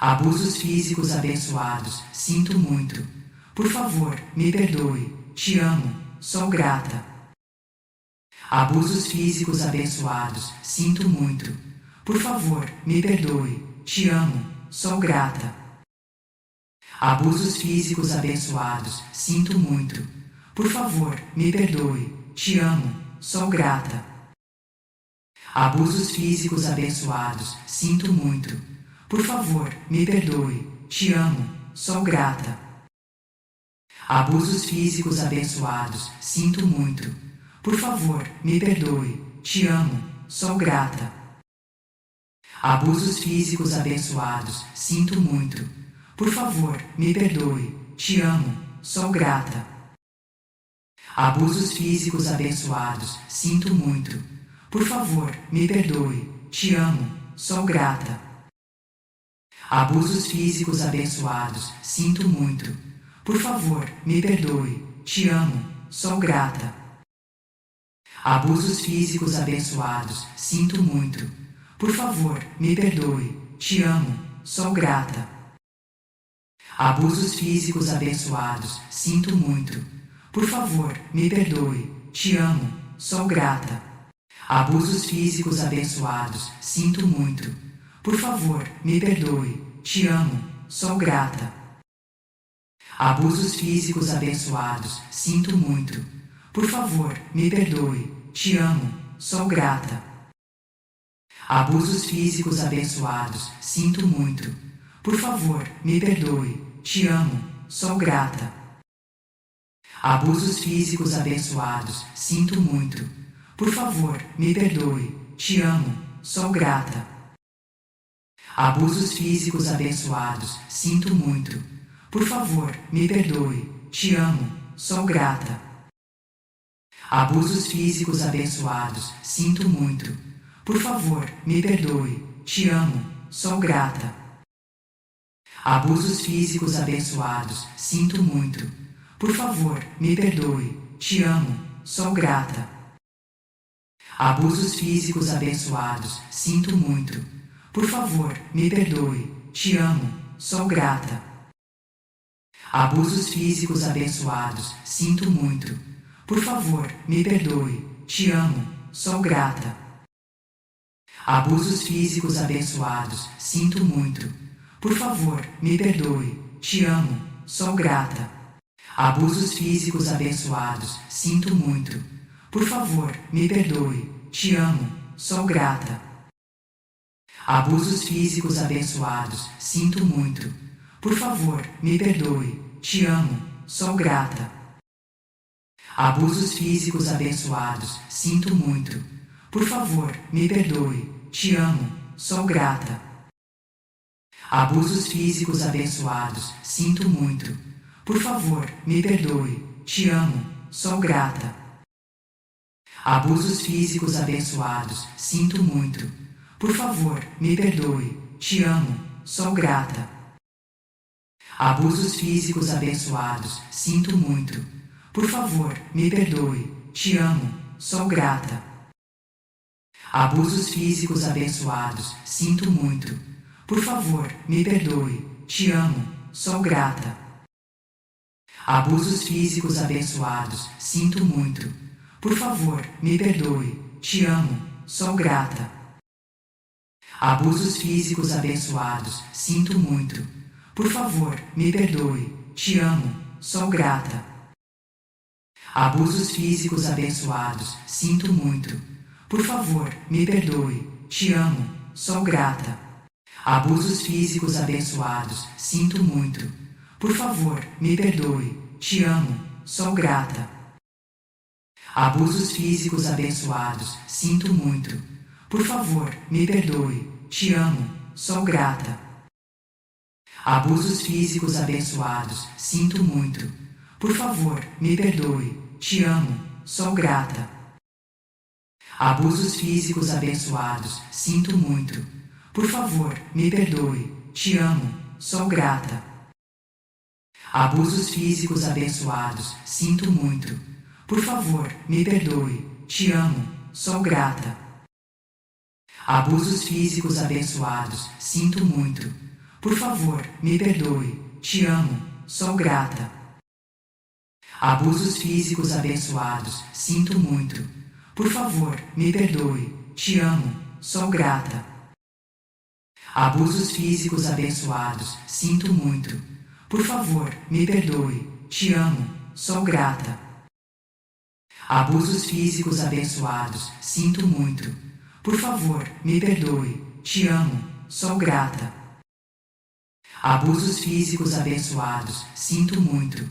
Abusos físicos abençoados, sinto muito. Por favor, me perdoe. Te amo, sou grata. Abusos físicos abençoados, sinto muito. Por favor, me perdoe. Te amo, sou grata. Abusos físicos abençoados, sinto muito. Por favor, me perdoe. Te amo, sou grata. Abusos físicos abençoados, sinto muito. Por favor, me perdoe. Te amo, sou grata. Abusos físicos abençoados, sinto muito. Por favor, me perdoe. Te amo, sou grata. Abusos físicos abençoados, sinto muito. Por favor, me perdoe. Te amo, sou grata. Abusos físicos abençoados, sinto muito. Por favor, me perdoe. Te amo, sou grata. Abusos físicos abençoados, sinto muito. Por favor, me perdoe. Te amo, sou grata. Abusos físicos abençoados, sinto muito. Por favor, me perdoe. Te amo, sou grata. Abusos físicos abençoados, sinto muito. Por favor, me perdoe. Te amo, sou grata. Abusos físicos abençoados, sinto muito. Por favor, me perdoe. Te amo, sou grata. Abusos físicos abençoados, sinto muito. Por favor, me perdoe. Te amo, sou grata. Abusos físicos abençoados, sinto muito. Por favor, me perdoe. Te amo, sou grata. Abusos físicos abençoados, sinto muito. Por favor, me perdoe. Te amo, sou grata. Abusos físicos abençoados, sinto muito. Por favor, me perdoe. Te amo, sou grata. Abusos físicos abençoados, sinto muito. Por favor, me perdoe. Te amo, sou grata. Abusos físicos abençoados, sinto muito. Por favor, me perdoe. Te amo, sou grata. Abusos físicos abençoados, sinto muito. Por favor, me perdoe. Te amo, sou grata. Abusos físicos abençoados, sinto muito. Por favor, me perdoe. Te amo, sou grata. Abusos físicos abençoados, sinto muito. Por favor, me perdoe. Te amo, sou grata. Abusos físicos abençoados, sinto muito. Por favor, me perdoe. Te amo, sou grata. Abusos físicos abençoados, sinto muito. Por favor, me perdoe. Te amo, sou grata. Abusos físicos abençoados, sinto muito. Por favor, me perdoe. Te amo, sou grata. Abusos físicos abençoados, sinto muito. Por favor, me perdoe. Te amo, sou grata. Abusos físicos abençoados, sinto muito. Por favor, me perdoe. Te amo, sou grata. Abusos físicos abençoados, sinto muito. Por favor, me perdoe. Te amo, sou grata. Abusos físicos abençoados, sinto muito. Por favor, me perdoe. Te amo, sou grata. Abusos físicos abençoados, sinto muito. Por favor, me perdoe. Te amo, sou grata. Abusos físicos abençoados, sinto muito. Por favor, me perdoe. Te amo, sou grata. Abusos físicos abençoados, sinto muito. Por favor, me perdoe. Te amo, sou grata. Abusos físicos abençoados, sinto muito. Por favor, me perdoe. Te amo, sou grata. Abusos físicos abençoados, sinto muito. Por favor, me perdoe. Te amo, sou grata. Abusos físicos abençoados, sinto muito. Por favor, me perdoe. Te amo, sou grata. Abusos físicos abençoados, sinto muito. Por favor, me perdoe. Te amo, sou grata. Abusos físicos abençoados, sinto muito. Por favor, me perdoe. Te amo, sou grata. Abusos físicos abençoados, sinto muito. Por favor, me perdoe. Te amo. Sou grata. Abusos físicos abençoados. Sinto muito. Por favor, me perdoe. Te amo. Sou grata. Abusos físicos abençoados. Sinto muito. Por favor, me perdoe. Te amo. Sou grata. Abusos físicos abençoados. Sinto muito. Por favor, me perdoe. Te amo. Sou grata. Abusos físicos abençoados. Sinto muito.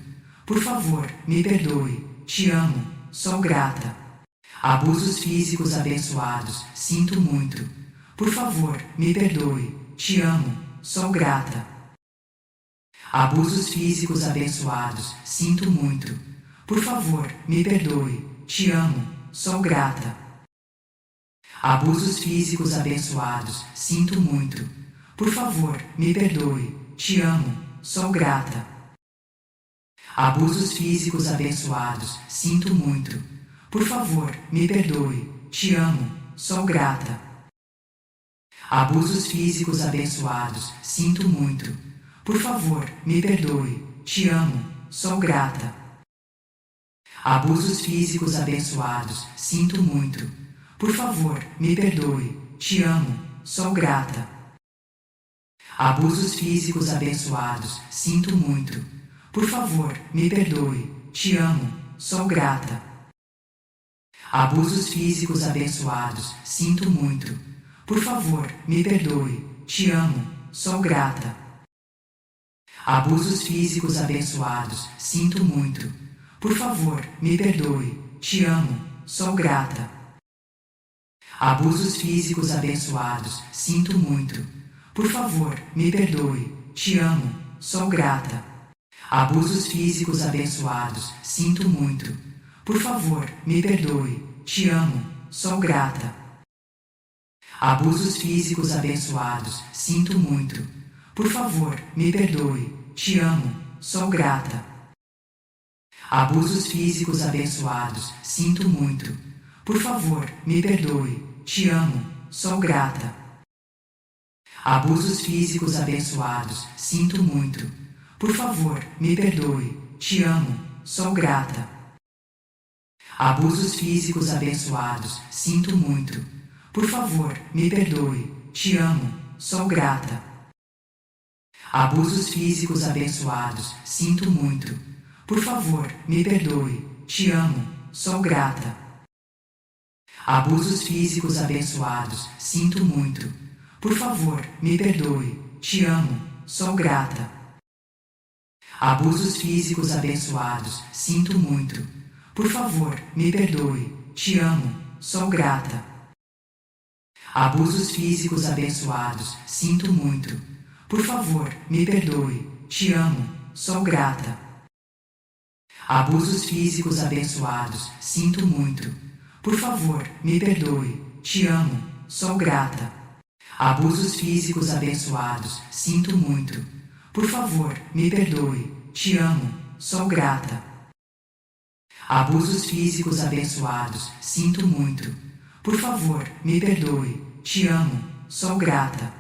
Por favor, me perdoe. Te amo. Sou grata. Abusos físicos abençoados. Sinto muito. Por favor, me perdoe. Te amo. Sou grata. Abusos físicos abençoados. Sinto muito. Por favor, me perdoe. Te amo. Sou grata. Abusos físicos abençoados. Sinto muito. Por favor, me perdoe. Te amo. Sou grata. Abusos físicos abençoados. Sinto muito. Por favor, me perdoe. Te amo. Sou grata. Abusos físicos abençoados. Sinto muito. Por favor, me perdoe. Te amo. Sou grata. Abusos físicos abençoados. Sinto muito. Por favor, me perdoe. Te amo. Sou grata. Abusos físicos abençoados. Sinto muito. Por favor, me perdoe. Te amo. Sou grata. Abusos físicos abençoados. Sinto muito. Por favor, me perdoe. Te amo. Sou grata. Abusos físicos abençoados. Sinto muito. Por favor, me perdoe. Te amo. Sou grata. Abusos físicos abençoados. Sinto muito. Por favor, me perdoe. Te amo. Sou grata. Abusos físicos abençoados. Sinto muito. Por favor, me perdoe. Te amo. Sou grata. Abusos físicos abençoados. Sinto muito. Por favor, me perdoe. Te amo. Sou grata. Abusos físicos abençoados. Sinto muito. Por favor, me perdoe. Te amo. Sou grata. Abusos físicos abençoados. Sinto muito. Por favor, me perdoe. Te amo. Sou grata. Abusos físicos abençoados. Sinto muito. Por favor, me perdoe. Te amo. Sou grata. Abusos físicos abençoados. Sinto muito. Por favor, me perdoe. Te amo. Sou grata. Abusos físicos abençoados. Sinto muito. Por favor, me perdoe. Te amo. Sou grata. Abusos físicos abençoados. Sinto muito. Por favor, me perdoe. Te amo. Sou grata. Abusos físicos abençoados. Sinto muito. Por favor, me perdoe. Te amo. Sou grata. Abusos físicos abençoados. Sinto muito. Por favor, me perdoe. Te amo. Sou grata. Abusos físicos abençoados. Sinto muito. Por favor, me perdoe. Te amo. Sou grata. Abusos físicos abençoados. Sinto muito. Por favor, me perdoe. Te amo. Sou grata.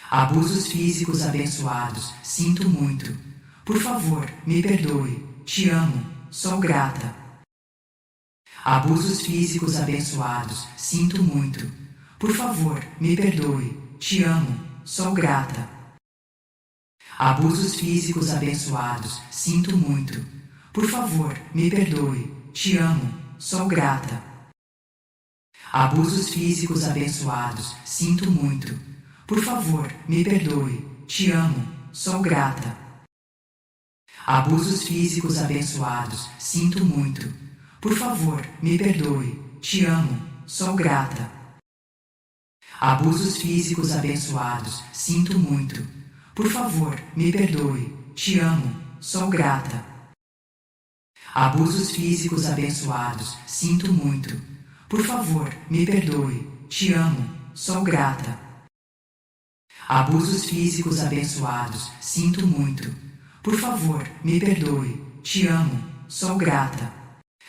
Abusos físicos abençoados. Sinto muito. Por favor, me perdoe. Te amo. Sou grata. Abusos físicos abençoados. Sinto muito. Por favor, me perdoe. Te amo. Sou grata. Abusos físicos abençoados. Sinto muito. Por favor, me perdoe. Te amo. Sou grata. Abusos físicos abençoados. Sinto muito. Por favor, me perdoe. Te amo. Sou grata. Abusos físicos abençoados. Sinto muito. Por favor, me perdoe. Te amo. Sou grata. Abusos físicos abençoados. Sinto muito. Por favor, me perdoe. Te amo. Sou grata. Abusos físicos abençoados. Sinto muito. Por favor, me perdoe. Te amo. Sou grata. Abusos físicos abençoados. Sinto muito. Por favor, me perdoe. Te amo. Sou grata.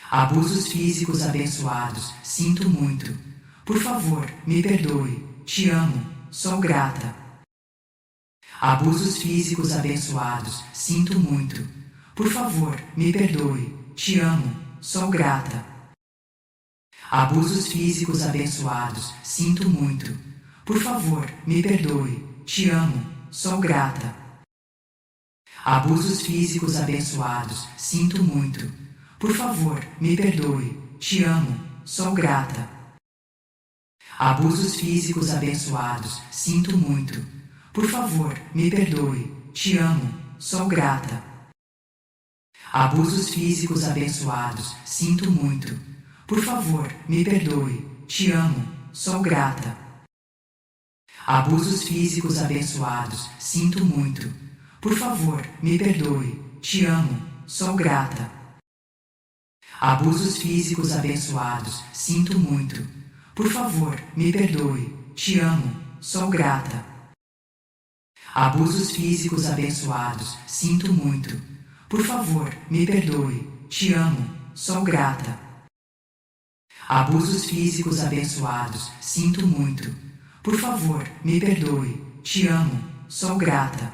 Abusos físicos abençoados. Sinto muito. Por favor, me perdoe. Te amo. Sou grata. Abusos físicos abençoados, sinto muito. Por favor, me perdoe. Te amo, sou grata. Abusos físicos abençoados, sinto muito. Por favor, me perdoe. Te amo, sou grata. Abusos físicos abençoados, sinto muito. Por favor, me perdoe. Te amo, sou grata. Abusos físicos abençoados, sinto muito. Por favor, me perdoe. Te amo, sou grata. Abusos físicos abençoados, sinto muito. Por favor, me perdoe. Te amo, sou grata. Abusos físicos abençoados, sinto muito. Por favor, me perdoe. Te amo, sou grata. Abusos físicos abençoados, sinto muito. Por favor, me perdoe. Te amo, sou grata. Abusos físicos abençoados, sinto muito. Por favor, me perdoe. Te amo, sou grata. Abusos físicos abençoados, sinto muito. Por favor, me perdoe. Te amo, sou grata.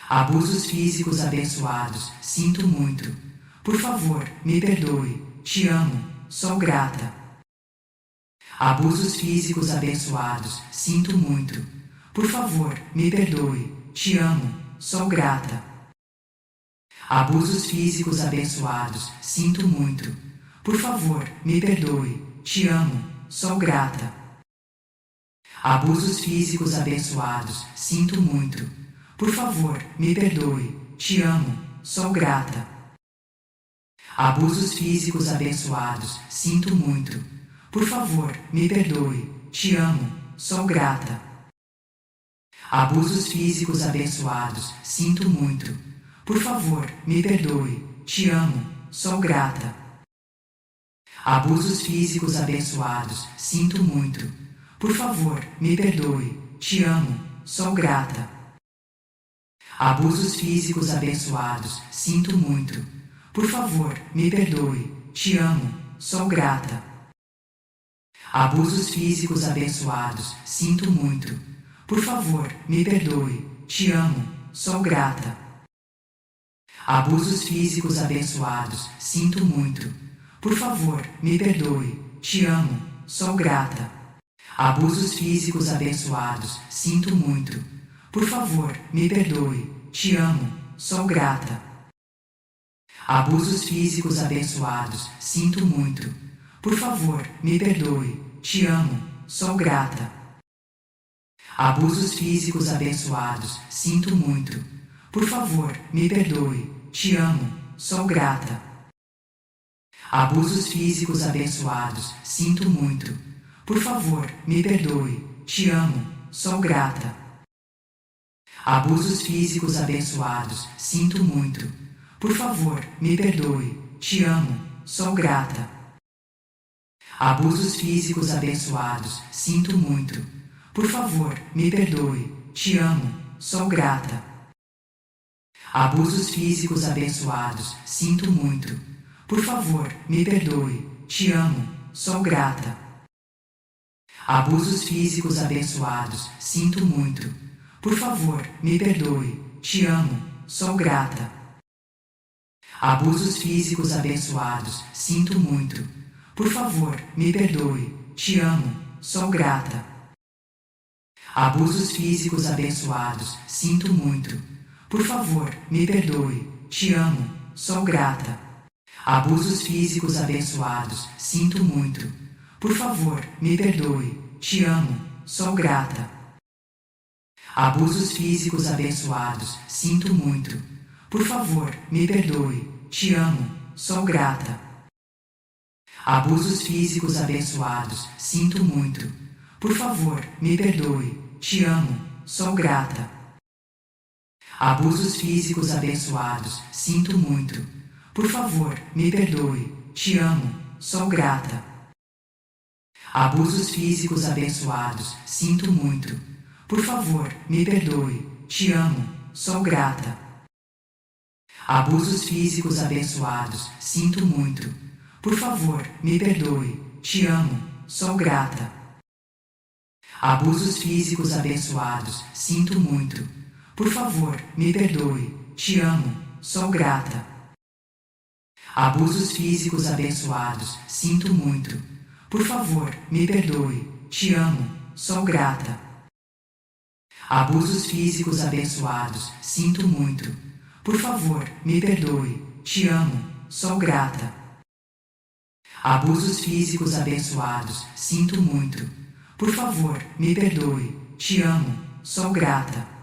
Abusos físicos abençoados, sinto muito. Por favor, me perdoe. Te amo, sou grata. Abusos físicos abençoados, sinto muito. Por favor, me perdoe. Te amo, sou grata. Abusos físicos abençoados, sinto muito. Por favor, me perdoe. Te amo, sou grata. Abusos físicos abençoados, sinto muito. Por favor, me perdoe. Te amo, sou grata. Abusos físicos abençoados, sinto muito. Por favor, me perdoe. Te amo, sou grata. Abusos físicos abençoados, sinto muito. Por favor, me perdoe. Te amo, sou grata. Abusos físicos abençoados, sinto muito. Por favor, me perdoe. Te amo, sou grata. Abusos físicos abençoados, sinto muito. Por favor, me perdoe. Te amo, sou grata. Abusos físicos abençoados, sinto muito. Por favor, me perdoe. Te amo, sou grata. Abusos físicos abençoados, sinto muito. Por favor, me perdoe. Te amo, sou grata. Abusos físicos abençoados, sinto muito. Por favor, me perdoe. Te amo, sou grata. Abusos físicos abençoados, sinto muito. Por favor, me perdoe. Te amo, sou grata. Abusos físicos abençoados, sinto muito. Por favor, me perdoe. Te amo, sou grata. Abusos físicos abençoados, sinto muito. Por favor, me perdoe. Te amo, sou grata. Abusos físicos abençoados, sinto muito. Por favor, me perdoe. Te amo, sou grata. Abusos físicos abençoados, sinto muito. Por favor, me perdoe. Te amo, sou grata. Abusos físicos abençoados, sinto muito. Por favor, me perdoe. Te amo, sou grata. Abusos físicos abençoados, sinto muito. Por favor, me perdoe. Te amo, sou grata. Abusos físicos abençoados, sinto muito. Por favor, me perdoe. Te amo, sou grata. Abusos físicos abençoados, sinto muito. Por favor, me perdoe. Te amo, sou grata. Abusos físicos abençoados, sinto muito. Por favor, me perdoe. Te amo, sou grata. Abusos físicos abençoados, sinto muito. Por favor, me perdoe. Te amo, sou grata. Abusos físicos abençoados, sinto muito. Por favor, me perdoe. Te amo, sou grata. Abusos físicos abençoados, sinto muito. Por favor, me perdoe. Te amo, sou grata. Abusos físicos abençoados, sinto muito. Por favor, me perdoe. Te amo, sou grata. Abusos físicos abençoados, sinto muito. Por favor, me perdoe. Te amo, sou grata. Abusos físicos abençoados, sinto muito. Por favor, me perdoe. Te amo. Sou grata. Abusos físicos abençoados. Sinto muito. Por favor, me perdoe. Te amo. Sou grata. Abusos físicos abençoados. Sinto muito. Por favor, me perdoe. Te amo. Sou grata. Abusos físicos abençoados. Sinto muito. Por favor, me perdoe. Te amo. Sou grata.